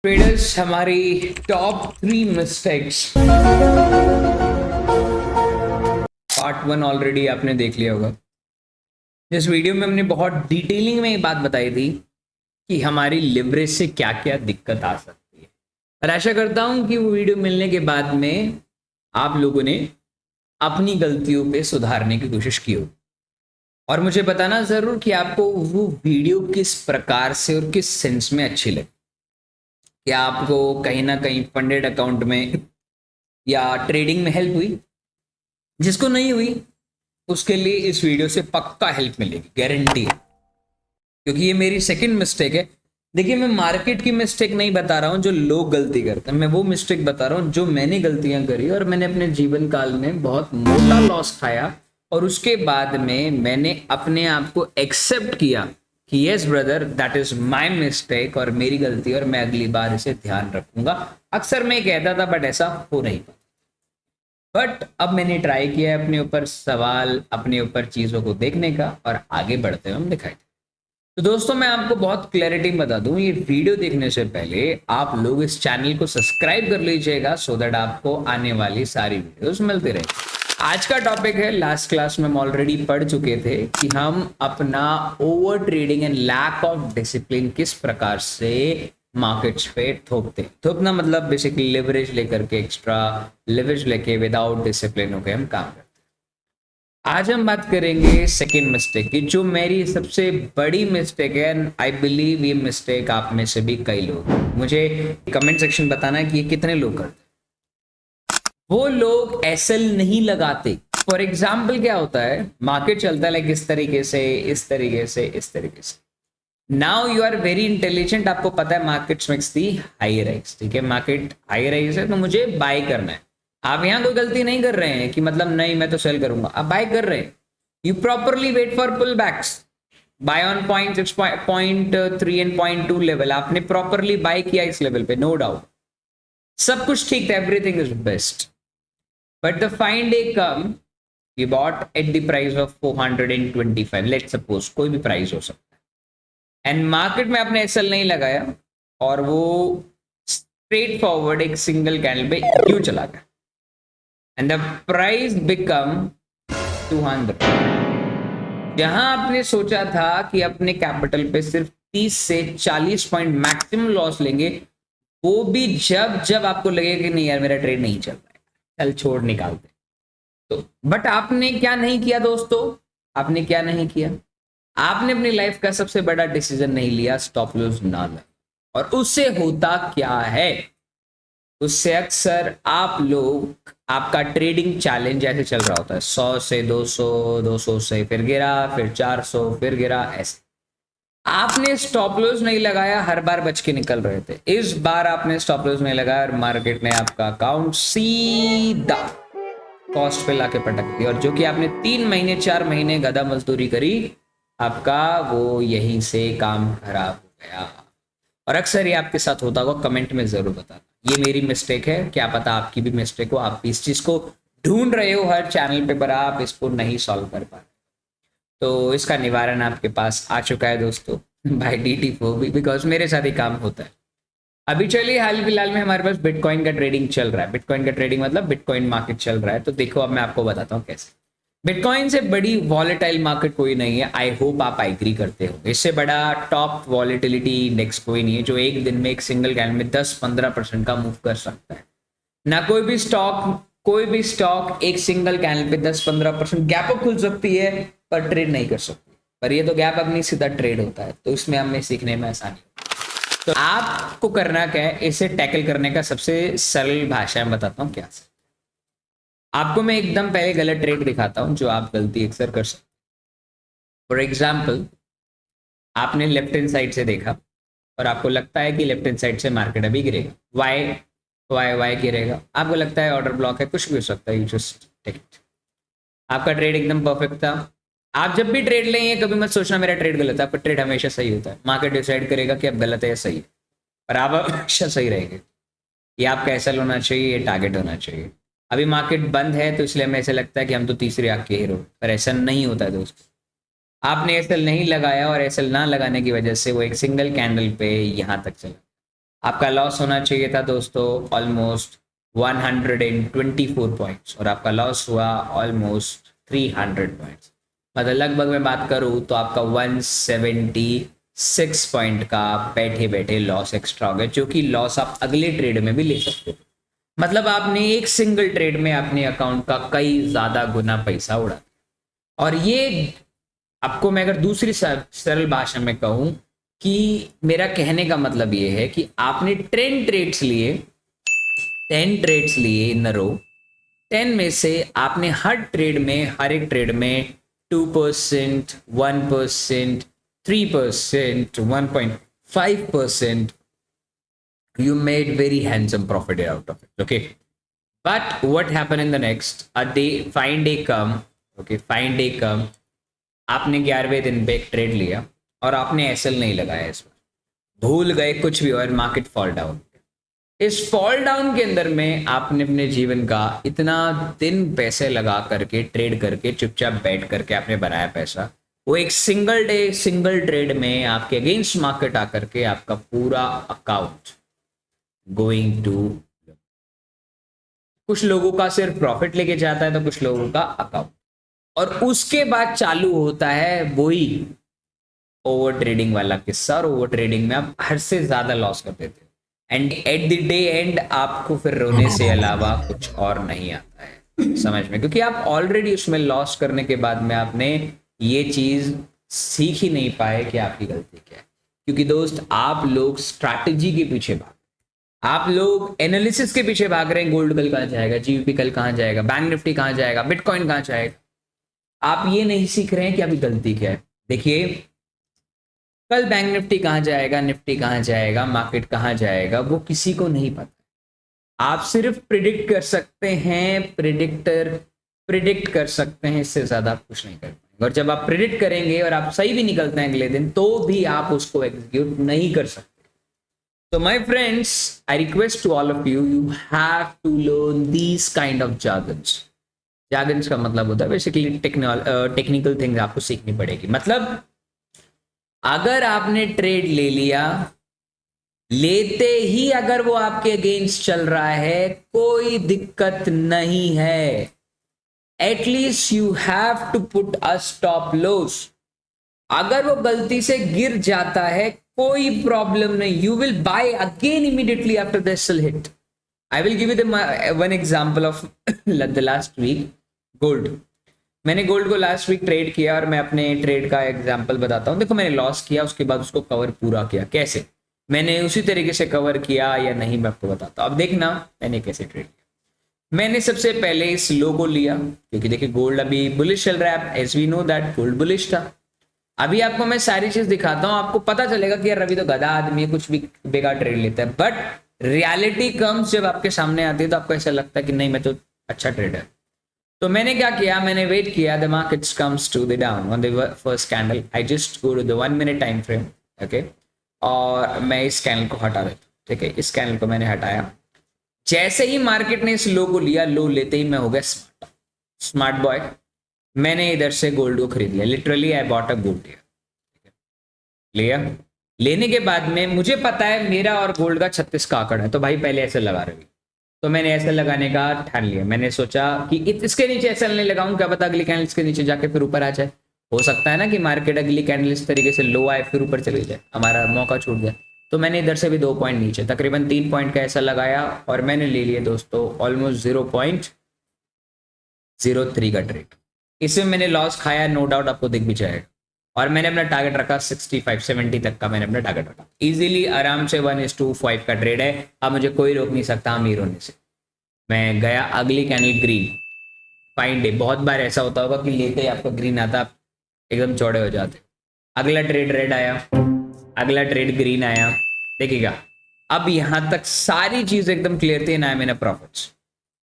Traders, हमारी top 3 mistakes part 1 already आपने देख लिया होगा। इस वीडियो में हमने बहुत डिटेलिंग में ये बात बताई थी कि हमारी लिवरेज से क्या क्या दिक्कत आ सकती है, और आशा करता हूं कि वो वीडियो मिलने के बाद में आप लोगों ने अपनी गलतियों पे सुधारने की कोशिश की हो। और मुझे बताना ज़रूर कि आपको वो वीडियो किस प्रकार से और किस सेंस में अच्छी लगी। क्या आपको कहीं ना कहीं फंडेड अकाउंट में या ट्रेडिंग में हेल्प हुई? जिसको नहीं हुई उसके लिए इस वीडियो से पक्का हेल्प मिलेगी, गारंटी है। क्योंकि ये मेरी सेकंड मिस्टेक है। देखिए, मैं मार्केट की मिस्टेक नहीं बता रहा हूँ जो लोग गलती करते हैं, मैं वो मिस्टेक बता रहा हूँ जो मैंने गलतियां करी और मैंने अपने जीवन काल में बहुत मोटा लॉस खाया। और उसके बाद में मैंने अपने आप को एक्सेप्ट किया कि yes brother, that is my mistake और मेरी गलती, और मैं अगली बार इसे ध्यान रखूंगा। अक्सर मैं कहता था बट ऐसा हो नहीं पाता। बट अब मैंने ट्राई किया है अपने ऊपर सवाल, अपने ऊपर चीज़ों को देखने का, और आगे बढ़ते हुए हम दिखाई दें। तो दोस्तों, मैं आपको बहुत क्लैरिटी बता दूं, ये वीडियो देखने से पहले आप लोग इस चैनल को सब्सक्राइब कर लीजिएगा सो दैट आपको आने वाली सारी वीडियोस मिलती रहे। आज का टॉपिक है, लास्ट क्लास में हम ऑलरेडी पढ़ चुके थे कि हम अपना over trading and lack of discipline किस प्रकार से मार्केट्स पे थोपते हैं। थोपना मतलब बेसिकली लिवरेज लेकर के, एक्स्ट्रा लिवरेज लेके विदाउट डिसिप्लिन होकर हम काम करते हैं। आज हम बात करेंगे सेकेंड मिस्टेक की, जो मेरी सबसे बड़ी मिस्टेक है। आई बिलीव ये मिस्टेक आप में से भी कई लोग, मुझे कमेंट सेक्शन बताना कि ये कितने लोग करते हैं। वो लोग एसएल नहीं लगाते। फॉर एग्जाम्पल क्या होता है, मार्केट चलता है लाइक इस तरीके से, इस तरीके से, इस तरीके से। Now you are very intelligent, आपको पता है market makes the high rise, ठीक है, मार्केट हाई राइज है तो मुझे बाय करना है। आप यहां कोई गलती नहीं कर रहे हैं कि मतलब नहीं मैं तो सेल करूंगा, आप बाय कर रहे हैं। You properly wait for pull backs, buy on 0.6, 0.3 and 0.2 level, आपने प्रॉपरली बाय किया इस लेवल पे, नो डाउट, सब कुछ ठीक था, everything is best. But the fine day come, you bought at the price of 425, let suppose कोई भी प्राइस हो सकता है, एंड मार्केट में आपने एसएल नहीं लगाया और वो स्ट्रेट फॉरवर्ड एक सिंगल कैंडल पे क्यों चला गया, एंड द प्राइस बिकम 200। जहां आपने सोचा था कि अपने कैपिटल पे सिर्फ 30 से 40 पॉइंट मैक्सिमम लॉस लेंगे, वो भी जब जब आपको लगे कि नहीं यार मेरा ट्रेड नहीं चल रहा है, चल छोड़ निकालते। तो बट आपने क्या नहीं किया दोस्तों, आपने क्या नहीं किया, आपने अपनी लाइफ का सबसे बड़ा डिसीजन नहीं लिया, स्टॉप लॉस ना लगा। और उससे होता क्या है, उससे अक्सर आप लोग, आपका ट्रेडिंग चैलेंज ऐसे चल रहा होता है, 100 से 200, 200 से फिर गिरा, फिर 400, फिर गिरा, ऐसे। आपने स्टॉप लॉस नहीं लगाया, हर बार बच के निकल रहे थे। इस बार आपने स्टॉप लॉस नहीं लगाया और मार्केट ने आपका अकाउंट सीधा कॉस्ट पे लाके पटक दिया, और जो कि आपने 3 महीने 4 महीने गधा मजदूरी करी, आपका वो यहीं से काम खराब हो गया। और अक्सर ये आपके साथ होता होगा, कमेंट में जरूर बताना। ये मेरी मिस्टेक है, क्या पता आपकी भी मिस्टेक हो, आप भी इस चीज को ढूंढ रहे हो हर चैनल पे, पर आप इसको नहीं सॉल्व कर पा रहे। तो इसका निवारण आपके पास आ चुका है दोस्तों, बाय DT4 भी, बिकॉज मेरे साथ ही काम होता है। अभी चलिए, हाल फिलहाल में हमारे पास बिटकॉइन का ट्रेडिंग चल रहा है। बिटकॉइन का ट्रेडिंग मतलब बिटकॉइन मार्केट चल रहा है। तो देखो, अब मैं आपको बताता हूँ कैसे। बिटकॉइन से बड़ी वॉलेटाइल मार्केट कोई नहीं है, आई होप आप एग्री करते हो। इससे बड़ा टॉप वॉलेटिलिटी इंडेक्स कोई नहीं है जो एक दिन में एक सिंगल कैंडल में 10-15% का मूव कर सकता है। ना कोई भी स्टॉक एक सिंगल कैंडल पे 10-15% गैप अप खुल सकती है पर ट्रेड नहीं कर सकती। पर ये तो गैप अप नहीं, सीधा ट्रेड होता है, तो इसमें हमें सीखने में आसानी। तो आपको करना क्या है, इसे टैकल करने का सबसे सरल भाषा में बताता हूँ क्या। आपको मैं एकदम पहले गलत ट्रेड दिखाता हूं जो आप गलती अक्सर कर सकते। फॉर एग्जाम्पल, आपने लेफ्ट हैंड साइड से देखा और आपको लगता है कि लेफ्ट हैंड साइड से मार्केट अभी गिरेगा, वाई वाई वाई गिरेगा, आपको लगता है ऑर्डर ब्लॉक है, कुछ भी हो सकता है, यू जस्ट टेक इट। आपका ट्रेड एकदम परफेक्ट था। आप जब भी ट्रेड लेंगे कभी मत सोचना मेरा ट्रेड गलत है, आपका ट्रेड हमेशा सही होता है। मार्केट डिसाइड करेगा कि अब गलत है या सही है, पर आप हमेशा सही रहेंगे। ये आपका एसएल होना चाहिए, ये टारगेट होना चाहिए। अभी मार्केट बंद है तो इसलिए हमें ऐसा लगता है कि हम तो तीसरे आग के हीरो, पर ऐसा नहीं होता है दोस्तों। आपने एसएल नहीं लगाया और एसएल ना लगाने की वजह से वो एक सिंगल कैंडल पे यहां तक चला। आपका लॉस होना चाहिए था दोस्तों ऑलमोस्ट 124 पॉइंट्स और आपका लॉस हुआ ऑलमोस्ट 300 पॉइंट्स। मतलब लगभग मैं बात करूँ तो आपका 176 पॉइंट का बैठे बैठे लॉस एक्स्ट्रा हो गया, जो कि लॉस आप अगले ट्रेड में भी ले सकते हो। मतलब आपने एक सिंगल ट्रेड में अपने अकाउंट का कई ज़्यादा गुना पैसा उड़ा दिया। और ये आपको मैं अगर दूसरी सरल भाषा में कहूँ कि मेरा कहने का मतलब ये है कि आपने 10 ट्रेड्स लिए, 10 ट्रेड्स लिए इन रो, 10 में से आपने हर ट्रेड में, हर एक ट्रेड में 2%, 1%, 3%, 1.5%, you made very handsome profit out of it. Okay, but what happened in the next a day, fine day come, okay, fine day come, आपने 11वें दिन पे एक ट्रेड लिया और आपने एसएल नहीं लगाया, इस बार भूल गए कुछ भी और मार्केट फॉल डाउन। इस फॉल डाउन के अंदर में आपने अपने जीवन का इतना दिन पैसे लगा करके ट्रेड करके चुपचाप बैठ करके आपने बनाया पैसा, वो एक सिंगल डे सिंगल ट्रेड में आपके अगेंस्ट मार्केट आकर के आपका पूरा अकाउंट गोइंग टू, कुछ लोगों का सिर्फ प्रॉफिट लेके जाता है तो कुछ लोगों का अकाउंट, और उसके बाद चालू होता है वही ओवर ट्रेडिंग वाला किस्सा। और ओवर ट्रेडिंग में आप हर से ज्यादा लॉस कर देते हो and at the day and आपको फिर रोने से अलावा कुछ और नहीं आता है समझ में, क्योंकि आप ऑलरेडी उसमें लॉस करने के बाद में आपने ये चीज सीख ही नहीं पाए कि आपकी गलती क्या है। क्योंकि दोस्त आप लोग स्ट्रैटेजी के पीछे भाग, आप लोग एनालिसिस के पीछे भाग रहे हैं, गोल्ड कल कहाँ जाएगा, जीबीपी कल कहाँ जाएगा, बैंक निफ्टी कहाँ जाएगा, बिटकॉइन कहाँ जाएगा। आप ये नहीं सीख रहे हैं कि आपकी गलती क्या है। देखिए कल बैंक निफ्टी कहाँ जाएगा, निफ्टी कहाँ जाएगा, मार्केट कहाँ जाएगा, वो किसी को नहीं पता। आप सिर्फ प्रिडिक्ट कर सकते हैं, प्रिडिक्ट कर सकते हैं, इससे ज्यादा आप कुछ नहीं कर पाएंगे। और जब आप प्रिडिक्ट करेंगे और आप सही भी निकलते हैं अगले दिन, तो भी आप उसको एग्जीक्यूट नहीं कर सकते। So my friends, I request to all of you, you have to learn these kind of jargons. Jargons का मतलब होता है बेसिकली टेक्निकल थिंग्स आपको सीखनी पड़ेगी। मतलब अगर आपने ट्रेड ले लिया, लेते ही अगर वो आपके अगेंस्ट चल रहा है, कोई दिक्कत नहीं है। At least you have to put a stop loss. अगर वो गलती से गिर जाता है कोई प्रॉब्लम नहीं, you will buy again immediately after the sell hit. I will give you the one example of the last week gold. मैंने गोल्ड को लास्ट वीक ट्रेड किया और मैं अपने ट्रेड का एग्जांपल बताता हूँ। देखो मैंने लॉस किया, उसके बाद उसको कवर पूरा किया। कैसे मैंने उसी तरीके से कवर किया या नहीं मैं आपको बताता हूँ। अब देखना मैंने कैसे ट्रेड किया। मैंने सबसे पहले इस लो को लिया, क्योंकि देखिए गोल्ड अभी बुलिश चल रहा है, as we know that gold bullish था। अभी आपको मैं सारी चीज दिखाता हूँ, आपको पता चलेगा कि यार रवि तो गधा आदमी है, कुछ भी बेकार ट्रेड लेता है। बट रियलिटी कम्स जब आपके सामने आती है तो आपको ऐसा लगता है कि नहीं मैं तो अच्छा ट्रेडर। तो मैंने क्या किया, मैंने वेट किया the markets comes to the down on the first candle. I just go to the 1 minute time frame, okay, और मैं इस कैंडल को हटा देता हूँ। ठीक है, इस कैंडल को मैंने हटाया। जैसे ही मार्केट ने इस लो को लिया, लो लेते ही मैं हो गया स्मार्ट बॉय। मैंने इधर से गोल्ड को खरीद लिया, literally I bought a gold लिया। लेने के बाद में मुझे पता है मेरा और गोल्ड का 36 का आंकड़ा है, तो भाई पहले ऐसे लगा रही। तो मैंने ऐसे लगाने का ठान लिया। मैंने सोचा कि इसके नीचे ऐसे नहीं लगाऊं, क्या पता अगली कैंडल इसके नीचे जाके फिर ऊपर आ जाए। हो सकता है ना कि मार्केट अगली कैंडल इस तरीके से लो आए फिर ऊपर चले जाए, हमारा मौका छूट गया। तो मैंने इधर से भी 2 पॉइंट नीचे, तकरीबन 3 पॉइंट का ऐसा लगाया और मैंने ले लिया दोस्तों ऑलमोस्ट 0.03 का ट्रेड। इसमें मैंने लॉस खाया, नो डाउट आपको दिख भी जाएगा। और मैंने अपना टारगेट रखा 65-70 तक का, मैंने अपना टारगेट रखा। इजीली आराम से 1:5 का ट्रेड है। अब मुझे कोई रोक नहीं सकता अमीर होने से। मैं गया, अगली कैंडल ग्रीन, फाइन डे। बहुत बार ऐसा होता होगा कि लेते ही आपको ग्रीन आता, आप एकदम चौड़े हो जाते। अगला ट्रेड रेड आया, अगला ट्रेड ग्रीन आया। देखिएगा अब यहां तक सारी चीज एकदम क्लियर थी, ना मैंने प्रॉफिट्स,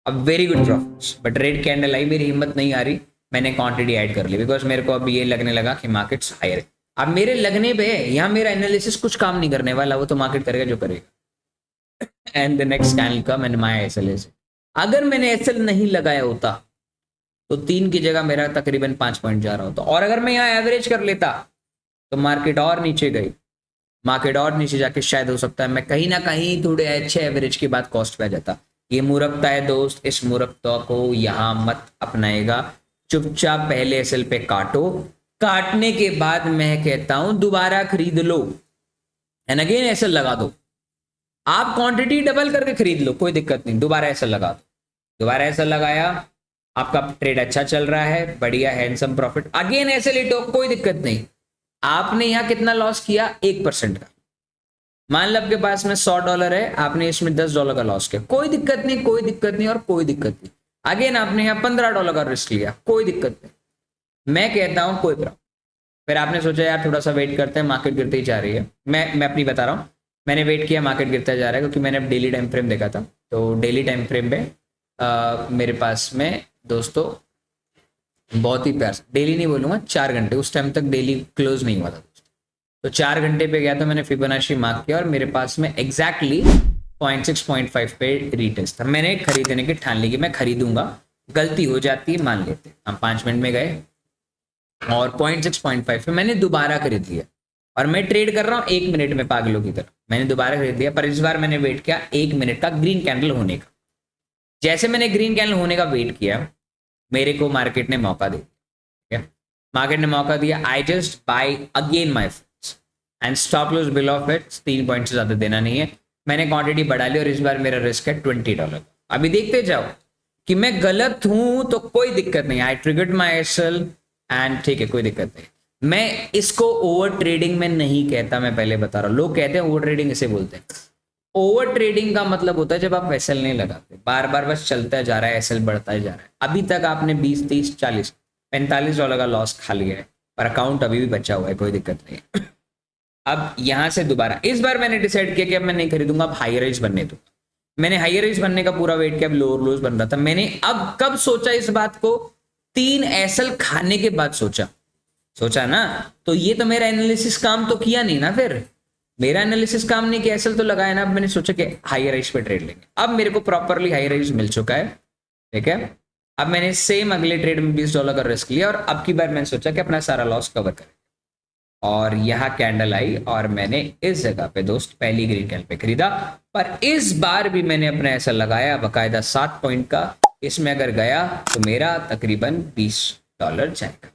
अब very good profits. But red candle आई, मेरी हिम्मत नहीं आ रही, मैंने क्वांटिटी ऐड कर ली, बिकॉज मेरे को अब ये लगने लगा कि मार्केट्स हायर है। अब मेरे लगने पे यहाँ मेरा एनालिसिस कुछ काम नहीं करने वाला, वो तो मार्केट करेगा जो करेगा। एंड द नेक्स्ट कैंडल का मैंने माया एसएल से, अगर मैंने एसएल नहीं लगाया होता तो 3 की जगह मेरा तकरीबन 5 पॉइंट जा रहा होता। और अगर मैं यहाँ एवरेज कर लेता तो मार्केट और नीचे गई, मार्केट और नीचे जाके शायद हो सकता है मैं कहीं ना कहीं थोड़े अच्छे एवरेज के बाद कॉस्ट पे आ जाता। ये मूर्खता है दोस्त, इस मूर्खता को यहाँ मत अपनाएगा। चुपचाप पहले एसएल पे काटो, काटने के बाद मैं कहता हूं दोबारा खरीद लो एंड अगेन एसएल लगा दो। आप क्वांटिटी डबल करके खरीद लो, कोई दिक्कत नहीं, दोबारा एसएल लगा दो। दोबारा एसएल लगाया, आपका ट्रेड अच्छा चल रहा है, बढ़िया handsome profit, again SL hit, कोई दिक्कत नहीं। आपने यहां कितना लॉस किया? 1% का। मान लो आपके पास में $100 है, आपने इसमें $10 का लॉस किया, कोई दिक्कत नहीं, कोई दिक्कत नहीं और कोई दिक्कत नहीं। अगेन आपने यहाँ $15 का रिस्क लिया, कोई दिक्कत नहीं। मैं कहता हूं कोई प्रॉब्लम। फिर आपने सोचा यार थोड़ा सा वेट करते हैं, मार्केट गिरते ही जा रही है। मैं अपनी बता रहा हूँ, मैंने वेट किया, मार्केट गिरता जा रहा है क्योंकि मैंने अब डेली टाइम फ्रेम देखा था। तो डेली टाइम फ्रेम पे मेरे पास में दोस्तों बहुत ही प्यार, डेली नहीं बोलूँगा, 4 घंटे, उस टाइम तक डेली क्लोज नहीं हुआ था दोस्तों। तो 4 घंटे पे गया तो मैंने फिबोनाची मार्क किया और मेरे पास में एग्जैक्टली 0.6-0.5 पे रिटेस्ट था। मैंने खरीदने की ठान ली कि मैं खरीदूंगा, गलती हो जाती है मान लेते। हम 5 मिनट में गए और 0.6-0.5 पे मैंने दोबारा खरीद लिया और मैं ट्रेड कर रहा हूँ 1 मिनट में पागलों की तरह। मैंने दोबारा खरीद लिया, पर इस बार मैंने वेट किया 1 मिनट का ग्रीन कैंडल होने का। जैसे मैंने ग्रीन कैंडल होने का वेट किया, मेरे को मार्केट ने मौका दिया। मार्केट ने मौका दिया, I just by again my friends and stop loss below of it. 3 point से ज्यादा देना नहीं है। मैंने क्वांटिटी बढ़ा ली और इस बार मेरा रिस्क है $20। अभी देखते जाओ कि मैं गलत हूं तो कोई दिक्कत नहीं। आई ट्रिगर्ड माई एसएल एंड ठीक है, कोई दिक्कत नहीं। मैं इसको ओवर ट्रेडिंग में नहीं कहता, मैं पहले बता रहा हूं। लोग कहते हैं ओवर ट्रेडिंग इसे बोलते हैं। ओवर ट्रेडिंग का मतलब होता है जब आप एसएल नहीं लगाते, बार बार बस चलता जा रहा है, एसएल बढ़ता ही जा रहा है। अभी तक आपने 20, 30, 40, $45 का लॉस खा लिया है, पर अकाउंट अभी भी बचा हुआ है, कोई दिक्कत नहीं। अब यहां से दोबारा इस बार मैंने डिसाइड किया कि अब मैं नहीं खरीदूंगा, अब हाई राइज बनने दो। मैंने हाई राइज बनने का पूरा वेट किया, अब लोअर लोज बन रहा था। मैंने अब कब सोचा इस बात को? 3 एसएल खाने के बाद सोचा ना। तो ये तो मेरा एनालिसिस काम तो किया नहीं ना, फिर मेरा एनालिसिस काम नहीं किया, एसएल तो लगाया ना। अब मैंने सोचा कि हाई राइज पे ट्रेड लेंगे। अब मेरे को प्रॉपरली हाई राइज मिल चुका है, ठीक है। अब मैंने सेम अगले ट्रेड में $20 का रिस्क लिया और अब की बार मैंने सोचा कि अपना सारा लॉस कवर करें। और यहाँ कैंडल आई और मैंने इस जगह पे दोस्त पहली ग्रीन कैंडल पे खरीदा। पर इस बार भी मैंने अपना ऐसा लगाया बकायदा 7 पॉइंट का। इसमें अगर गया तो मेरा तकरीबन $20 जाएगा।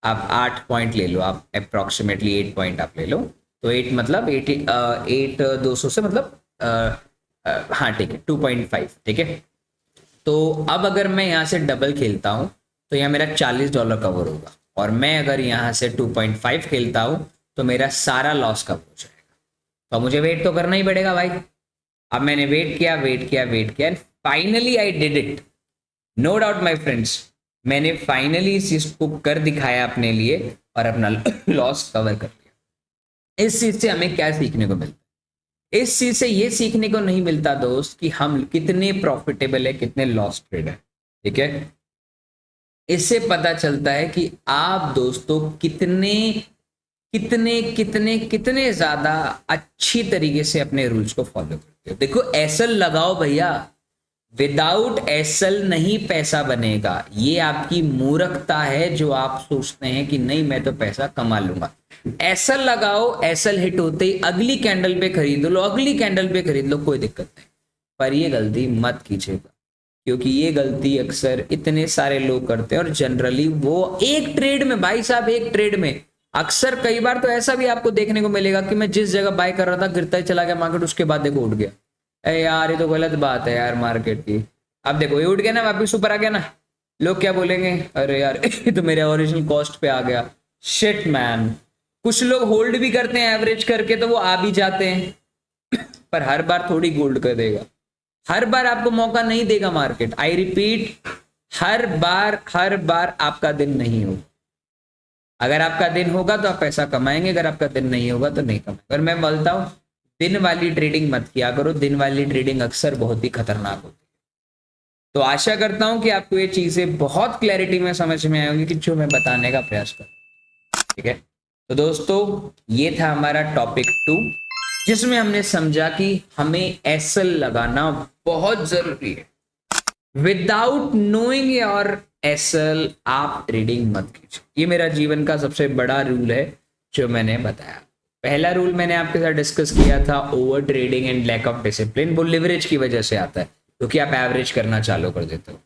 आप 8 पॉइंट ले लो, आप अप्रोक्सीमेटली 8 पॉइंट आप ले लो। तो 8 मतलब 8 200 से मतलब हाँ ठीक है 2.5, ठीक है। तो अब अगर मैं यहाँ से डबल खेलता हूँ तो यहाँ मेरा $40 कवर होगा और मैं अगर यहाँ से 2.5 खेलता हूँ तो मेरा सारा लॉस कवर हो जाएगा। तो मुझे वेट तो करना ही पड़ेगा भाई। अब मैंने वेट किया and finally I did it. No doubt my friends, मैंने फाइनली इस चीज को कर दिखाया अपने लिए और अपना लॉस कवर कर लिया। इस चीज से हमें क्या सीखने को मिलता है? इस चीज से ये सीखने को नहीं मिलता दोस्त कि हम कितने प्रॉफिटेबल है, कितने लॉस ट्रेड है, ठीक है। इससे पता चलता है कि आप दोस्तों कितने कितने कितने कितने ज्यादा अच्छी तरीके से अपने रूल्स को फॉलो करते हो। देखो एसएल लगाओ भैया, विदाउट एसएल नहीं पैसा बनेगा। ये आपकी मूर्खता है जो आप सोचते हैं कि नहीं मैं तो पैसा कमा लूंगा। एसएल लगाओ, एसएल हिट होते ही अगली कैंडल पे खरीद लो, अगली कैंडल पे खरीद लो, कोई दिक्कत नहीं। पर ये गलती मत कीजिएगा क्योंकि ये गलती अक्सर इतने सारे लोग करते हैं और जनरली वो एक ट्रेड में, भाई साहब एक ट्रेड में अक्सर कई बार तो ऐसा भी आपको देखने को मिलेगा कि मैं जिस जगह बाय कर रहा था गिरता ही चला गया मार्केट, उसके बाद देखो उठ गया। अरे यार ये तो गलत बात है यार मार्केट की। अब देखो ये उठ गया ना, वापिस ऊपर आ गया ना, लोग क्या बोलेंगे? अरे यार ये तो मेरे ओरिजिनल कॉस्ट पे आ गया। Shit man. कुछ लोग होल्ड भी करते हैं एवरेज करके तो वो आ भी जाते हैं पर हर बार थोड़ी गोल्ड कर देगा, हर बार आपको मौका नहीं देगा मार्केट। आई रिपीट, हर बार आपका दिन नहीं होगा। अगर आपका दिन होगा तो आप पैसा कमाएंगे, अगर आपका दिन नहीं होगा तो नहीं कमाएंगे। और मैं बोलता हूं दिन वाली ट्रेडिंग मत किया करो, दिन वाली ट्रेडिंग अक्सर बहुत ही खतरनाक होती है। तो आशा करता हूं कि आपको ये चीजें बहुत क्लैरिटी में समझ में आएंगी कि जो मैं बताने का प्रयास कर, ठीक है। तो दोस्तों ये था हमारा टॉपिक 2 जिसमें हमने समझा कि हमें एसएल लगाना बहुत जरूरी है। विदाउट नोइंग योर एसएल आप ट्रेडिंग मत कीजिए। ये मेरा जीवन का सबसे बड़ा रूल है जो मैंने बताया। पहला रूल मैंने आपके साथ डिस्कस किया था, over trading and lack of discipline, वो लिवरेज की वजह से आता है क्योंकि आप एवरेज करना चालू कर देते हो।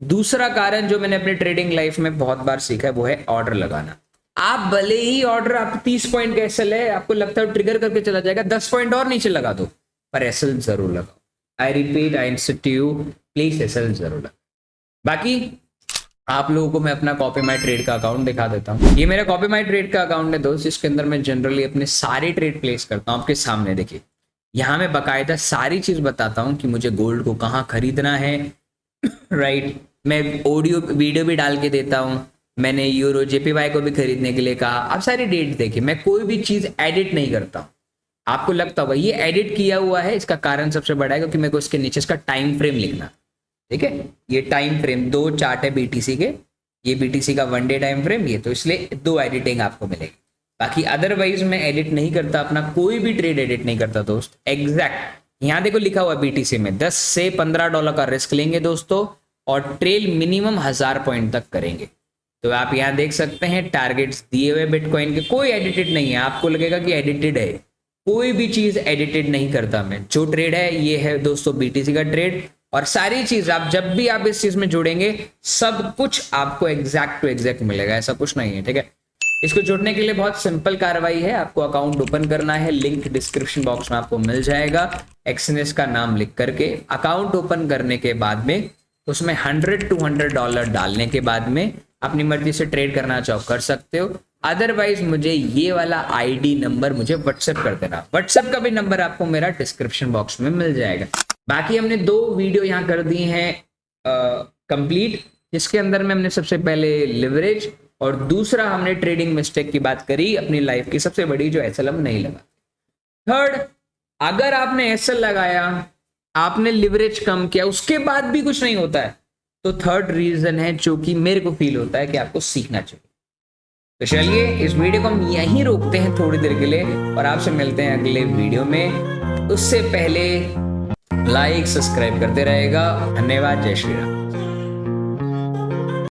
दूसरा कारण जो मैंने अपनी ट्रेडिंग लाइफ में बहुत बार सीखा है वो है ऑर्डर लगाना। आप भले ही ऑर्डर आप 30 पॉइंट का एसएल है, आपको लगता है ट्रिगर करके चला जाएगा, 10 पॉइंट और नीचे लगा दो, पर एसएल जरूर लगाओ। I repeat, I insist you, please SL जरूर लगाओ। बाकी आप लोगों को मैं अपना कॉपी माई ट्रेड का अकाउंट दिखा देता हूँ। ये मेरा कॉपी माई ट्रेड का अकाउंट है दोस्त, जिसके अंदर मैं जनरली अपने सारे ट्रेड प्लेस करता हूँ। आपके सामने देखिए, यहाँ मैं बाकायदा सारी चीज बताता हूँ कि मुझे गोल्ड को कहाँ खरीदना है, राइट। मैं ऑडियो वीडियो भी डाल के देता हूँ। मैंने यूरो जेपीवाई को भी खरीदने के लिए कहा। आप सारी डेट देखिए, मैं कोई भी चीज एडिट नहीं करता हूँ। आपको लगता होगा ये एडिट किया हुआ है, इसका कारण सबसे बड़ा है क्योंकि मेरे को इसके नीचे इसका टाइम फ्रेम लिखना, ठीक है। ये टाइम फ्रेम 2 चार्ट है बीटीसी के, ये बीटीसी का 1 डे टाइम फ्रेम, ये तो इसलिए 2 एडिटिंग आपको मिलेगी। बाकी अदरवाइज मैं एडिट नहीं करता, अपना कोई भी ट्रेड एडिट नहीं करता दोस्त। एग्जैक्ट यहाँ देखो लिखा हुआ बीटीसी में $10 से $15 का रिस्क लेंगे दोस्तों, और ट्रेल मिनिमम 1000 पॉइंट तक करेंगे। तो आप यहाँ देख सकते हैं टारगेट्स दिए हुए बिटकॉइन के, कोई एडिटेड नहीं है। आपको लगेगा कि एडिटेड है, कोई भी चीज एडिटेड नहीं करता मैं। जो ट्रेड है ये है दोस्तों बीटीसी का ट्रेड, और सारी चीज आप जब भी आप इस चीज में जुड़ेंगे सब कुछ आपको एग्जैक्ट टू एग्जैक्ट मिलेगा, ऐसा कुछ नहीं है, ठीक है। इसको जुड़ने के लिए बहुत सिंपल कार्रवाई है, आपको अकाउंट ओपन करना है, लिंक डिस्क्रिप्शन बॉक्स में आपको मिल जाएगा। एक्सनेस का नाम लिख करके अकाउंट ओपन करने के बाद में उसमें $100 to $200 डालने के बाद में अपनी मर्जी से ट्रेड करना चाहो कर सकते हो। अदरवाइज मुझे ये वाला आईडी नंबर मुझे व्हाट्सएप कर देना, व्हाट्सएप का भी नंबर आपको मेरा डिस्क्रिप्शन बॉक्स में मिल जाएगा। बाकी हमने 2 वीडियो यहाँ कर दी हैं कंप्लीट, जिसके अंदर में हमने सबसे पहले लिवरेज और दूसरा हमने ट्रेडिंग मिस्टेक की बात करी, अपनी लाइफ की सबसे बड़ी, जो एसएल हम नहीं लगा। थर्ड, अगर आपने एसएल लगाया, आपने लिवरेज कम किया, उसके बाद भी कुछ नहीं होता है, तो थर्ड रीजन है जो कि मेरे को फील होता है कि आपको सीखना चाहिए। तो चलिए इस वीडियो को हम यहीं रोकते हैं थोड़ी देर के लिए, और आपसे मिलते हैं अगले वीडियो में। उससे पहले लाइक सब्सक्राइब करते रहेगा। धन्यवाद, जय श्री राम।